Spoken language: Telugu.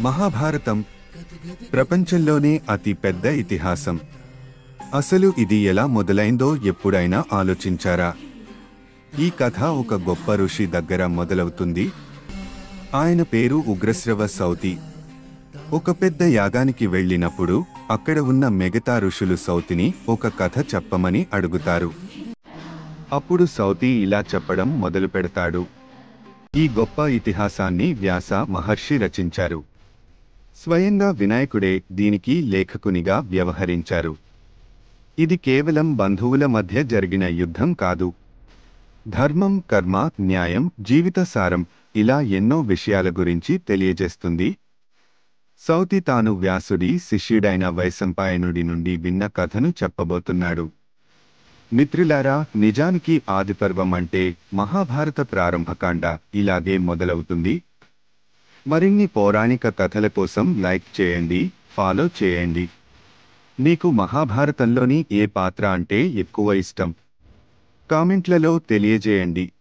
మహాభారతం ప్రపంచంలోనే అతి పెద్ద ఇతిహాసం. అసలు ఇది ఎలా మొదలైందో ఎప్పుడైనా ఆలోచించారా? ఈ కథ ఒక గొప్ప ఋషి దగ్గర మొదలవుతుంది. ఆయన పేరు ఉగ్రశ్రవ సౌతి. ఒక పెద్ద యాగానికి వెళ్ళినప్పుడు అక్కడ ఉన్న మిగతా ఋషులు సౌతిని ఒక కథ చెప్పమని అడుగుతారు. అప్పుడు సౌతి ఇలా చెప్పడం మొదలు పెడతాడు. ఈ గొప్ప ఇతిహాసాన్ని వ్యాస మహర్షి రచించారు. స్వయంగా వినాయకుడే దీనికి లేఖకునిగా వ్యవహరించారు. ఇది కేవలం బంధువుల మధ్య జరిగిన యుద్ధం కాదు. ధర్మం, కర్మ, న్యాయం, జీవిత సారం, ఇలా ఎన్నో విషయాల గురించి తెలియజేస్తుంది. సౌతి తాను వ్యాసుడి శిష్యుడైన వైశంపాయనుడి నుండి విన్న కథను చెప్పబోతున్నాడు. మిత్రులారా, నిజానికి ఆదిపర్వం అంటే మహాభారత ప్రారంభకాండ ఇలాగే మొదలవుతుంది. మరిన్ని పౌరాణిక కథల కోసం లైక్ చేయండి, ఫాలో చేయండి. మీకు మహాభారతంలోని ఏ పాత్ర అంటే ఎక్కువ ఇష్టం? కామెంట్లలో తెలియజేయండి.